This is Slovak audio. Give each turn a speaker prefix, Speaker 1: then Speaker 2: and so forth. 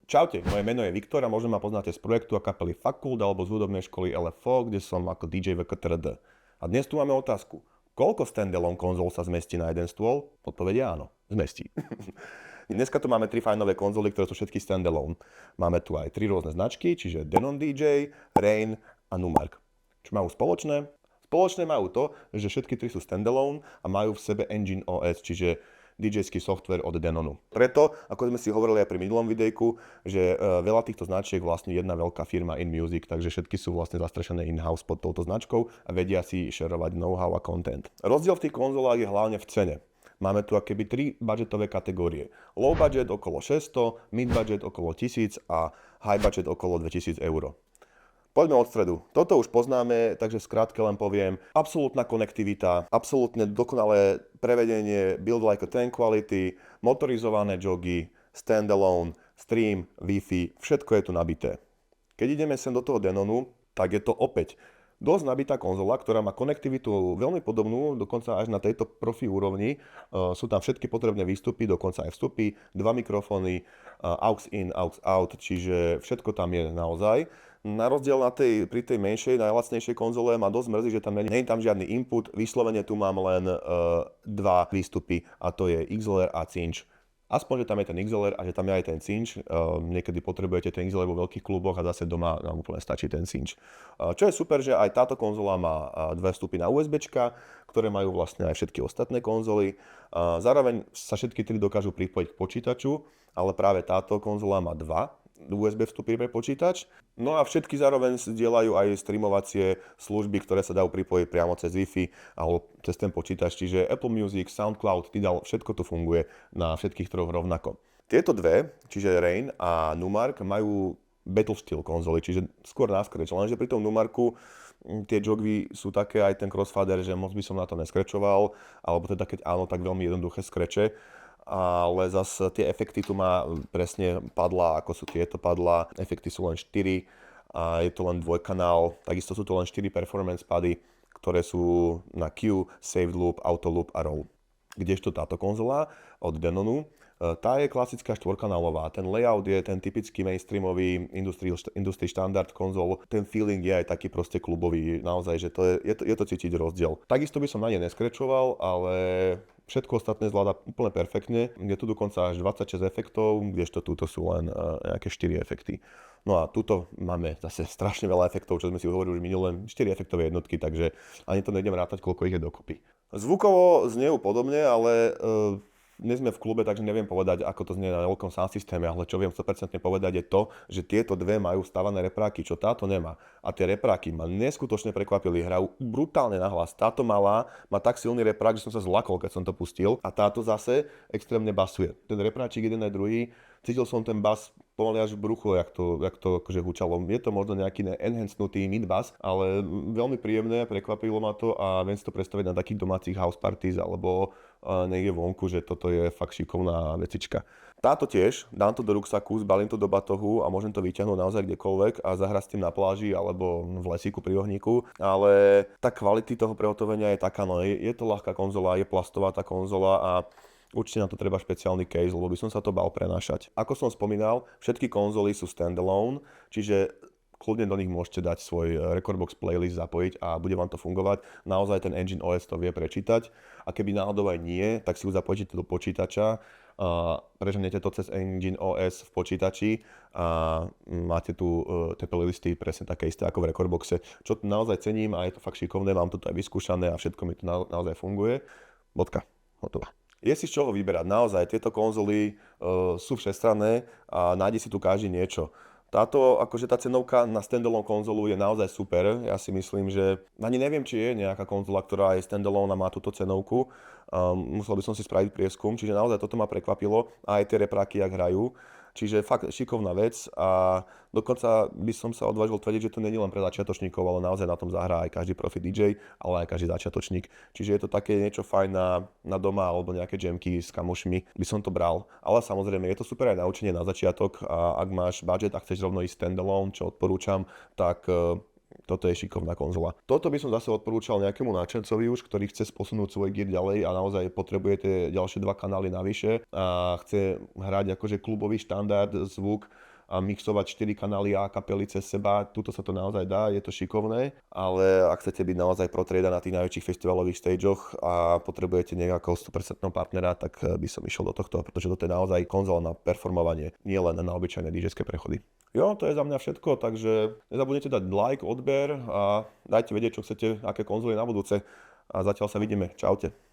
Speaker 1: Čaute, moje meno je Viktor a možno ma poznáte z projektu a kapely Fakult alebo z hudobnej školy LFO, kde som ako DJ VKTRD. A dnes tu máme otázku. Koľko standalone konzol sa zmestí na jeden stôl? Odpoveď je áno, zmestí. Dneska tu máme 3 fajnové konzoly, ktoré sú všetky standalone. Máme tu aj 3 rôzne značky, čiže Denon DJ, Rain a Numark. Čo majú spoločné? Spoločné majú to, že všetky 3 sú standalone a majú v sebe Engine OS, čiže DJ-ský software od Denonu. Preto, ako sme si hovorili aj pri minulom videjku, že veľa týchto značiek vlastne jedna veľká firma InMusic, takže všetky sú vlastne zastrešené in-house pod touto značkou a vedia si šerovať know-how a content. Rozdiel v tých konzolách je hlavne v cene. Máme tu akéby 3 budgetové kategórie. Low budget okolo 600, mid budget okolo 1000 a high budget okolo 2000 eur. Poďme od stredu. Toto už poznáme, takže skrátke len poviem. Absolútna konektivita, absolútne dokonalé prevedenie, build like a tank quality, motorizované jogy, standalone, stream, Wi-Fi, všetko je tu nabité. Keď ideme sem do toho Denonu, tak je to opäť dosť nabitá konzola, ktorá má konektivitu veľmi podobnú, dokonca až na tejto profi úrovni. Sú tam všetky potrebné výstupy, dokonca aj vstupy, 2 mikrofóny, aux in, aux out, čiže všetko tam je naozaj. Na rozdiel pri tej menšej, najlacnejšej konzole ma dosť mrzí, že tam nie je tam žiadny input, vyslovene tu mám len 2 výstupy a to je XLR a cinch. Aspoň, že tam je ten XLR a že tam je aj ten cinch. Niekedy potrebujete ten XLR vo veľkých kluboch a zase doma nám úplne stačí ten cinch. Čo je super, že aj táto konzola má 2 vstupy na USBčka, ktoré majú vlastne aj všetky ostatné konzoly. Zároveň sa všetky 3 dokážu pripojiť k počítaču, ale práve táto konzola má 2 USB vstupy pre počítač. No a všetky zároveň zdieľajú aj streamovacie služby, ktoré sa dajú pripojiť priamo cez Wi-Fi alebo cez ten počítač. Čiže Apple Music, SoundCloud, Tidal, všetko tu funguje na všetkých troch rovnako. Tieto dve, čiže Rain a Numark, majú battle style konzoly, čiže skôr na scratch. Lenže pri tom Numarku tie jogy sú také, aj ten crossfader, že moc by som na to neskrečoval, alebo teda keď áno, tak veľmi jednoduché skreče. Ale zase tie efekty tu má presne padla, ako sú tieto padla. Efekty sú len 4 a je to len dvojkanál. Takisto sú to len 4 performance pady, ktoré sú na Q, Saved Loop, Auto Loop a Roll. Kdežto táto konzola od Denonu, tá je klasická štvorkanálová. Ten layout je ten typický mainstreamový industry štandard konzol. Ten feeling je aj taký proste klubový. Naozaj, že je to cítiť rozdiel. Takisto by som na ne neskrečoval, ale všetko ostatné zvláda úplne perfektne. Je tu dokonca až 26 efektov, kdežto túto sú len nejaké 4 efekty. No a tuto máme zase strašne veľa efektov, čo sme si hovorili už minulé, 4 efektové jednotky, takže ani to nejdem rátať, koľko ich je dokopy. Zvukovo znejú podobne, ale nie sme v klube, takže neviem povedať, ako to znie na veľkom sound systéme, ale čo viem 100% povedať je to, že tieto dve majú stavané repráky, čo táto nemá. A tie repráky ma neskutočne prekvapili, hrajú brutálne nahlas. Táto malá má tak silný reprák, že som sa zlakol, keď som to pustil, a táto zase extrémne basuje. Ten repráčik jeden aj druhý, cítil som ten bas pomaly až v bruchu, jak to akože hučalo. Je to možno nejaký enhancnutý mid-bass, ale veľmi príjemné, prekvapilo ma to a viem si to predstaviť na takých domácich house parties alebo niekde vonku, že toto je fakt šikovná vecička. Táto tiež, dám to do ruksaku, zbalím to do batohu a môžem to vyťahnuť naozaj kdekoľvek a zahrať s tým na pláži alebo v lesíku pri ohníku, ale tá kvalita toho prehotovenia je taká, no je to ľahká konzola, je plastová tá konzola a určite na to treba špeciálny case, lebo by som sa to bal prenášať. Ako som spomínal, všetky konzoly sú standalone, čiže kľudne do nich môžete dať svoj Recordbox playlist zapojiť a bude vám to fungovať. Naozaj ten Engine OS to vie prečítať a keby náhodou aj nie, tak si ho zapojíte do počítača, preženete to cez Engine OS v počítači a máte tu tie playlisty presne také isté ako v Recordboxe. Čo naozaj cením a je to fakt šikovné, mám to aj vyskúšané a všetko mi to naozaj funguje. Bodka, hotová. Je si z čoho vyberať, naozaj, tieto konzoly sú všestranné a nájde si tu každý niečo. Tá cenovka na standalone konzolu je naozaj super. Ja si myslím, že ani neviem, či je nejaká konzola, ktorá je standalone a má túto cenovku. Musel by som si spraviť prieskum, čiže naozaj toto ma prekvapilo. A aj tie repráky, jak hrajú. Čiže fakt šikovná vec a dokonca by som sa odvážil tvrdiť, že to nie je len pre začiatočníkov, ale naozaj na tom zahrá aj každý profi DJ, ale aj každý začiatočník. Čiže je to také niečo fajn na doma alebo nejaké jamky s kamošmi, by som to bral. Ale samozrejme je to super aj na učenie na začiatok a ak máš budget a chceš rovno ísť standalone, čo odporúčam, tak toto je šikovná konzola. Toto by som zase odporúčal nejakému náčencovi už, ktorý chce posunúť svoj gear ďalej a naozaj potrebujete ďalšie 2 kanály navyše a chce hrať akože klubový štandard zvuk a mixovať 4 kanály a kapely cez seba. Tuto sa to naozaj dá, je to šikovné, ale ak chcete byť naozaj pro trieda na tých najväčších festivalových stageoch a potrebujete nejakého 100% partnera, tak by som išiel do tohto, pretože toto je naozaj konzola na performovanie, nie len na obyčajné DJ-ské prechody. Jo, to je za mňa všetko, takže nezabudnite dať like, odber a dajte vedieť, čo chcete, aké konzoly na budúce. A zatiaľ sa vidíme. Čaute.